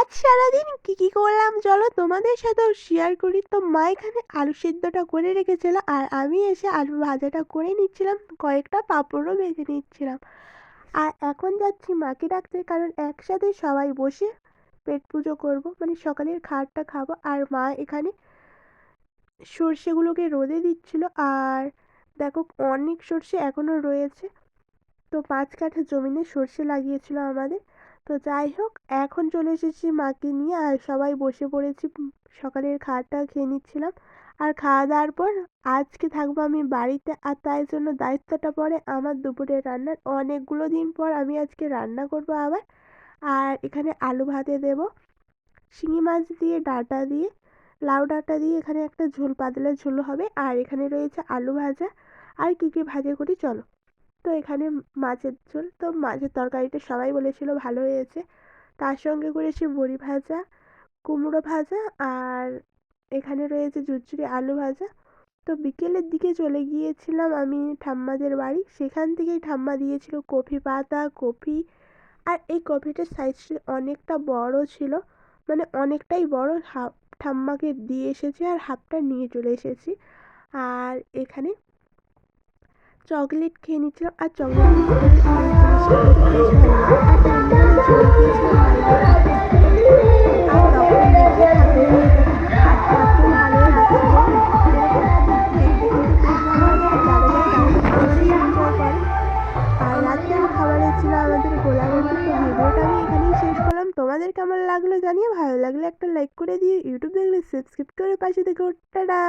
আজ সারাদিন কি করলাম চলো তোমাদের সাথেও শেয়ার করি। তো মা এখানে আলু সিদ্ধটা করে রেখেছিল আর আমি এসে আলু ভাজাটা করে নিচ্ছিলাম, কয়েকটা পাঁপড়ও ভেজে নিচ্ছিলাম। আর এখন যাচ্ছি মাকে ডাকতে, কারণ একসাথে সবাই বসে পেট পুজো করব, মানে সকালের খাবারটা খাবো। আর মা এখানে সর্ষেগুলোকে রোদে দিচ্ছিল। আর দেখো অনেক সর্ষে এখনো রয়েছে। তো ৫ কাঠা জমিনে সর্ষে লাগিয়েছিল আমাদের। তো যাই হোক, এখন চলে এসেছি মাকে নিয়ে আর সবাই বসে পড়েছি, সকালের খাওয়াটা খেয়ে নিচ্ছিলাম। আর খাওয়া দাওয়ার পর আজকে থাকবো আমি বাড়িতে, আর তাই জন্য দায়িত্বটা পড়ে আমার দুপুরের রান্নার। অনেকগুলো দিন পর আমি আজকে রান্না করব আবার। আর এখানে আলু ভাতে দেব, শিঙি মাছ দিয়ে, ডাঁটা দিয়ে, লাউ ডাঁটা দিয়ে এখানে একটা ঝোল, পাতলা ঝোল হবে। আর এখানে রয়েছে আলু ভাজা। আর কী কী ভাজা করি চলো। তো এখানে মাছের ঝোল, তো মাছের তরকারিটা সবাই বলেছিল ভালো হয়েছে। তার সঙ্গে করেছি বড়ি ভাজা, কুমড়ো ভাজা, আর এখানে রয়েছে ঝুরঝুরি আলু ভাজা। তো বিকেলের দিকে চলে গিয়েছিলাম আমি ঠাম্মাদের বাড়ি, সেখান থেকেই ঠাম্মা দিয়েছিল কফি পাতা, কফি। আর এই কফিটার সাইজটা অনেকটা বড় ছিল, মানে অনেকটাই বড়। হাফ ঠাম্মাকে দিয়ে এসেছি আর হাফটা নিয়ে চলে এসেছি। আর এখানে চকলেট খেয়ে নিচ্ছিলাম। আর চকলেট খেয়ে জিনিসটা খেতে বেশ ভালো লাগে। আর ঠাম্মারা জল খেয়েছিলাম বাইরে থেকে। আর তখন দেখি ঠাকুরের হাতটা এত ভালো লাগছিল, এরকম দেখতে কিন্তু বেশ ভালো লাগে। আর যারা যারা ঠাকুরকে বেশি এনজয় করে। আর রাতের খাবারে ছিল আমাদের গোলা রুটি। তো ভিডিওটা আমি এখানেই শেষ করলাম। তোমাদের কেমন লাগলো জানিয়ে, ভালো লাগলে একটা লাইক করে দিয়ে, ইউটিউব দেখলে সাবস্ক্রাইব করে পাশে দেখো। টাটা।